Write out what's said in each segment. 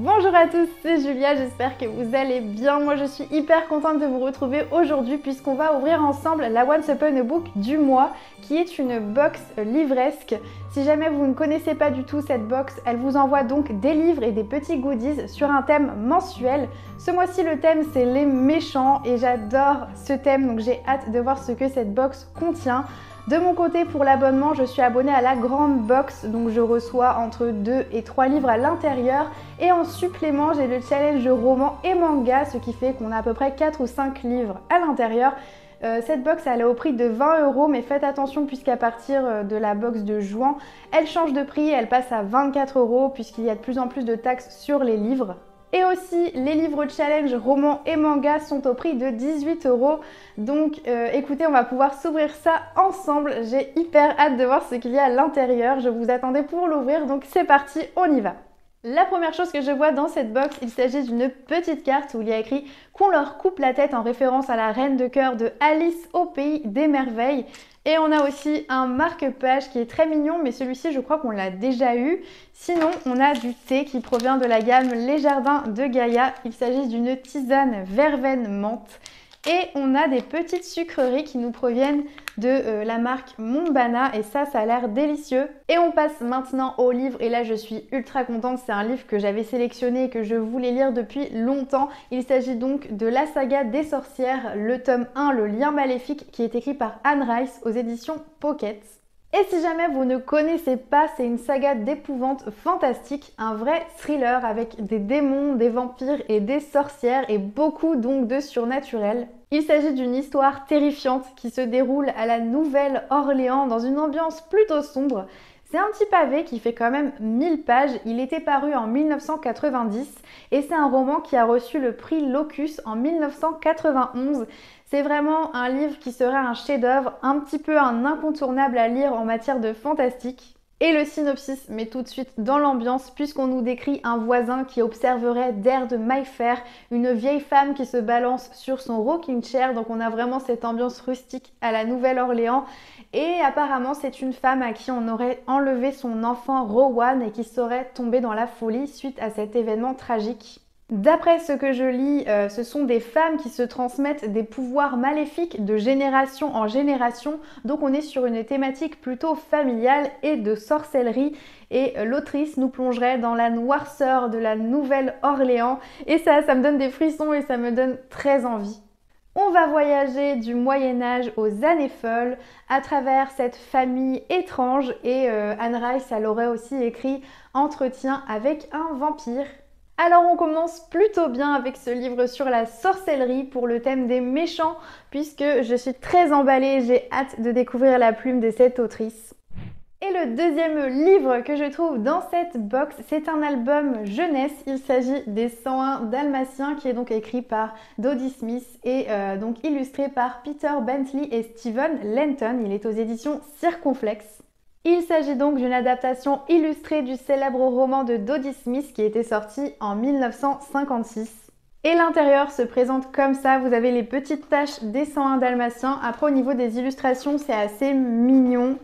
Bonjour à tous, c'est Julia, j'espère que vous allez bien. Moi je suis hyper contente de vous retrouver aujourd'hui puisqu'on va ouvrir ensemble la Once Upon a Book du mois qui est une box livresque. Si jamais vous ne connaissez pas du tout cette box, elle vous envoie donc des livres et des petits goodies sur un thème mensuel. Ce mois-ci le thème c'est les méchants et j'adore ce thème donc j'ai hâte de voir ce que cette box contient. De mon côté, pour l'abonnement, je suis abonnée à la grande box, donc je reçois entre 2 et 3 livres à l'intérieur. Et en supplément, j'ai le challenge roman et manga, ce qui fait qu'on a à peu près 4 ou 5 livres à l'intérieur. Cette box, elle est au prix de 20 €, mais faites attention puisqu'à partir de la box de juin, elle change de prix, elle passe à 24 € puisqu'il y a de plus en plus de taxes sur les livres. Et aussi, les livres challenge, romans et mangas sont au prix de 18 €. Donc écoutez, on va pouvoir s'ouvrir ça ensemble. J'ai hyper hâte de voir ce qu'il y a à l'intérieur. Je vous attendais pour l'ouvrir, donc c'est parti, on y va. La première chose que je vois dans cette box, il s'agit d'une petite carte où il y a écrit qu'on leur coupe la tête en référence à la reine de cœur de Alice au pays des merveilles. Et on a aussi un marque-page qui est très mignon, mais celui-ci je crois qu'on l'a déjà eu. Sinon, on a du thé qui provient de la gamme Les Jardins de Gaïa. Il s'agit d'une tisane verveine menthe. Et on a des petites sucreries qui nous proviennent de la marque Monbana et ça a l'air délicieux. Et on passe maintenant au livre et là je suis ultra contente, c'est un livre que j'avais sélectionné et que je voulais lire depuis longtemps. Il s'agit donc de la saga des sorcières, le tome 1, Le lien maléfique, qui est écrit par Anne Rice aux éditions Pocket. Et si jamais vous ne connaissez pas, c'est une saga d'épouvante fantastique, un vrai thriller avec des démons, des vampires et des sorcières et beaucoup donc de surnaturel. Il s'agit d'une histoire terrifiante qui se déroule à la Nouvelle-Orléans dans une ambiance plutôt sombre. C'est un petit pavé qui fait quand même 1000 pages, il était paru en 1990 et c'est un roman qui a reçu le prix Locus en 1991. C'est vraiment un livre qui serait un chef-d'œuvre, un petit peu un incontournable à lire en matière de fantastique. Et le synopsis met tout de suite dans l'ambiance puisqu'on nous décrit un voisin qui observerait Dare de Mayfair, une vieille femme qui se balance sur son rocking chair. Donc on a vraiment cette ambiance rustique à la Nouvelle-Orléans. Et apparemment c'est une femme à qui on aurait enlevé son enfant Rowan et qui serait tombée dans la folie suite à cet événement tragique. D'après ce que je lis, ce sont des femmes qui se transmettent des pouvoirs maléfiques de génération en génération. Donc on est sur une thématique plutôt familiale et de sorcellerie. Et l'autrice nous plongerait dans la noirceur de la Nouvelle-Orléans. Et ça me donne des frissons et ça me donne très envie. On va voyager du Moyen-Âge aux années folles à travers cette famille étrange. Et Anne Rice, elle aurait aussi écrit Entretien avec un vampire. Alors on commence plutôt bien avec ce livre sur la sorcellerie pour le thème des méchants puisque je suis très emballée, j'ai hâte de découvrir la plume de cette autrice. Et le deuxième livre que je trouve dans cette box, c'est un album jeunesse. Il s'agit des 101 Dalmatiens qui est donc écrit par Dodie Smith et donc illustré par Peter Bentley et Stephen Lenton. Il est aux éditions Circonflexe. Il s'agit donc d'une adaptation illustrée du célèbre roman de Dodie Smith qui était sorti en 1956. Et l'intérieur se présente comme ça, vous avez les petites taches des 101 Dalmatiens. Après au niveau des illustrations, c'est assez mignon.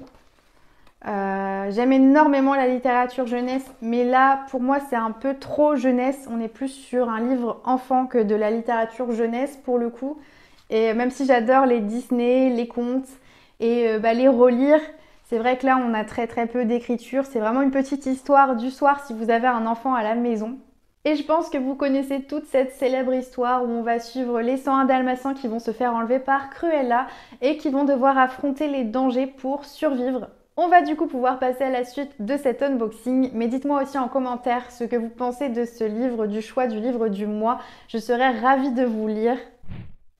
J'aime énormément la littérature jeunesse, mais là pour moi c'est un peu trop jeunesse. On est plus sur un livre enfant que de la littérature jeunesse pour le coup. Et même si j'adore les Disney, les contes et les relire, c'est vrai que là, on a très peu d'écriture. C'est vraiment une petite histoire du soir si vous avez un enfant à la maison. Et je pense que vous connaissez toute cette célèbre histoire où on va suivre les 101 Dalmatiens qui vont se faire enlever par Cruella et qui vont devoir affronter les dangers pour survivre. On va du coup pouvoir passer à la suite de cet unboxing, mais dites-moi aussi en commentaire ce que vous pensez de ce livre, du choix du livre du mois. Je serais ravie de vous lire.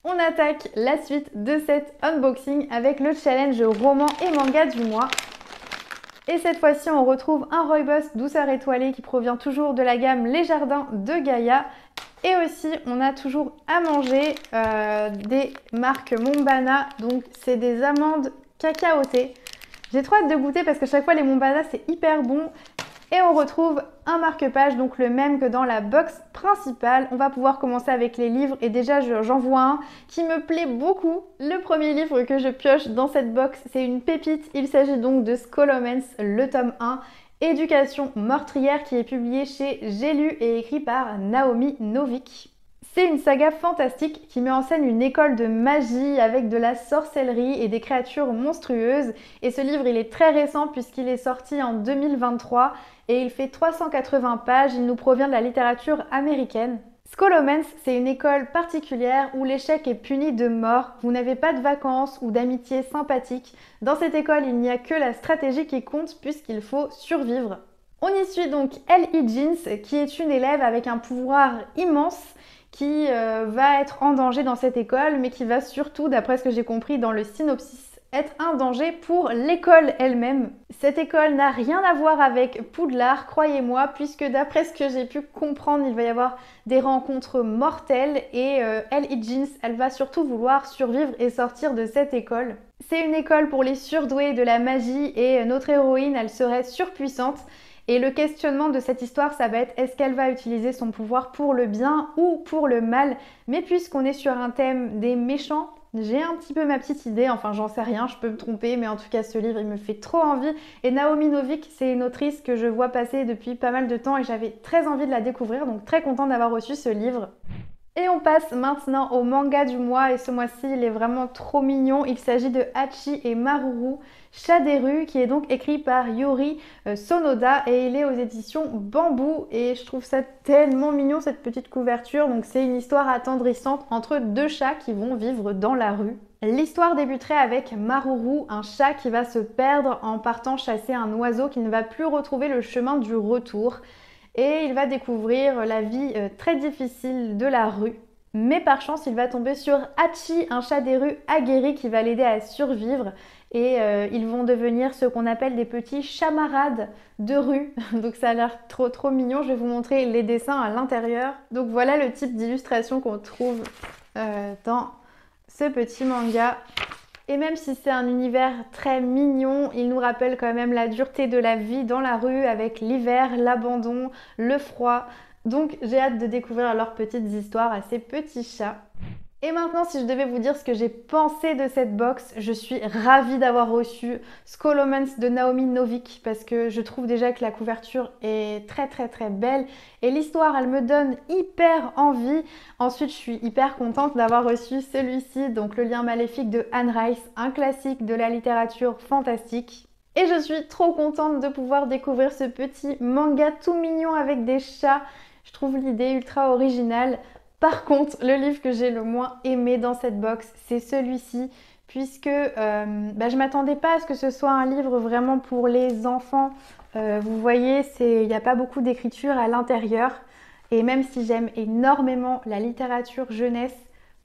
On attaque la suite de cet unboxing avec le challenge roman et manga du mois. Et cette fois-ci, on retrouve un rooibos douceur étoilée qui provient toujours de la gamme Les Jardins de Gaïa. Et aussi, on a toujours à manger des marques Monbana, donc c'est des amandes cacaotées. J'ai trop hâte de goûter parce que chaque fois les Monbana c'est hyper bon. Et on retrouve un marque-page, donc le même que dans la box principale. On va pouvoir commencer avec les livres et déjà j'en vois un qui me plaît beaucoup. Le premier livre que je pioche dans cette box, c'est une pépite. Il s'agit donc de Scholomance, le tome 1. Éducation meurtrière qui est publié chez J'ai lu et écrit par Naomi Novik. C'est une saga fantastique qui met en scène une école de magie avec de la sorcellerie et des créatures monstrueuses. Et ce livre, il est très récent puisqu'il est sorti en 2023 et il fait 380 pages. Il nous provient de la littérature américaine. Scholomance, c'est une école particulière où l'échec est puni de mort. Vous n'avez pas de vacances ou d'amitié sympathique. Dans cette école, il n'y a que la stratégie qui compte puisqu'il faut survivre. On y suit donc Ellie Higgins, qui est une élève avec un pouvoir immense qui va être en danger dans cette école, mais qui va surtout, d'après ce que j'ai compris dans le synopsis, être un danger pour l'école elle-même. Cette école n'a rien à voir avec Poudlard, croyez-moi, puisque d'après ce que j'ai pu comprendre, il va y avoir des rencontres mortelles et Ellie Higgins, elle va surtout vouloir survivre et sortir de cette école. C'est une école pour les surdoués de la magie et notre héroïne, elle serait surpuissante. Et le questionnement de cette histoire, ça va être est-ce qu'elle va utiliser son pouvoir pour le bien ou pour le mal? Mais puisqu'on est sur un thème des méchants, j'ai un petit peu ma petite idée, enfin j'en sais rien, je peux me tromper, mais en tout cas ce livre il me fait trop envie. Et Naomi Novik, c'est une autrice que je vois passer depuis pas mal de temps et j'avais très envie de la découvrir, donc très contente d'avoir reçu ce livre. Et on passe maintenant au manga du mois et ce mois-ci il est vraiment trop mignon. Il s'agit de Hachi et Maruru, Chat des rues, qui est donc écrit par Yuri Sonoda et il est aux éditions Bambou et je trouve ça tellement mignon cette petite couverture. Donc c'est une histoire attendrissante entre deux chats qui vont vivre dans la rue. L'histoire débuterait avec Maruru, un chat qui va se perdre en partant chasser un oiseau qui ne va plus retrouver le chemin du retour. Et il va découvrir la vie très difficile de la rue. Mais par chance, il va tomber sur Hachi, un chat des rues aguerri qui va l'aider à survivre. Et ils vont devenir ce qu'on appelle des petits chamarades de rue. Donc ça a l'air trop mignon. Je vais vous montrer les dessins à l'intérieur. Donc voilà le type d'illustration qu'on trouve dans ce petit manga. Et même si c'est un univers très mignon, il nous rappelle quand même la dureté de la vie dans la rue avec l'hiver, l'abandon, le froid. Donc j'ai hâte de découvrir leurs petites histoires à ces petits chats. Et maintenant, si je devais vous dire ce que j'ai pensé de cette box, je suis ravie d'avoir reçu Scholomance de Naomi Novik parce que je trouve déjà que la couverture est très belle et l'histoire, elle me donne hyper envie. Ensuite, je suis hyper contente d'avoir reçu celui-ci, donc Le Lien Maléfique de Anne Rice, un classique de la littérature fantastique. Et je suis trop contente de pouvoir découvrir ce petit manga tout mignon avec des chats. Je trouve l'idée ultra originale. Par contre, le livre que j'ai le moins aimé dans cette box, c'est celui-ci, puisque je m'attendais pas à ce que ce soit un livre vraiment pour les enfants. Vous voyez, il n'y a pas beaucoup d'écriture à l'intérieur. Et même si j'aime énormément la littérature jeunesse,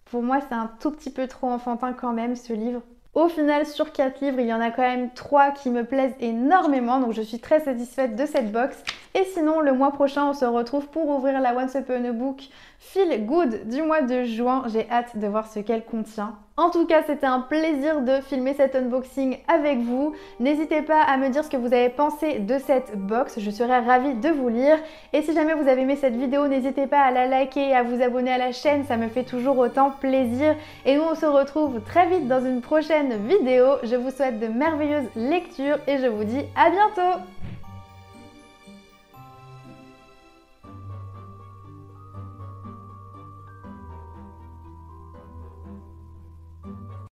pour moi c'est un tout petit peu trop enfantin quand même ce livre. Au final, sur 4 livres, il y en a quand même 3 qui me plaisent énormément, donc je suis très satisfaite de cette box. Et sinon, le mois prochain, on se retrouve pour ouvrir la Once Upon a Book Feel Good du mois de juin. J'ai hâte de voir ce qu'elle contient. En tout cas, c'était un plaisir de filmer cet unboxing avec vous. N'hésitez pas à me dire ce que vous avez pensé de cette box, je serais ravie de vous lire. Et si jamais vous avez aimé cette vidéo, n'hésitez pas à la liker et à vous abonner à la chaîne, ça me fait toujours autant plaisir. Et nous, on se retrouve très vite dans une prochaine vidéo. Je vous souhaite de merveilleuses lectures et je vous dis à bientôt!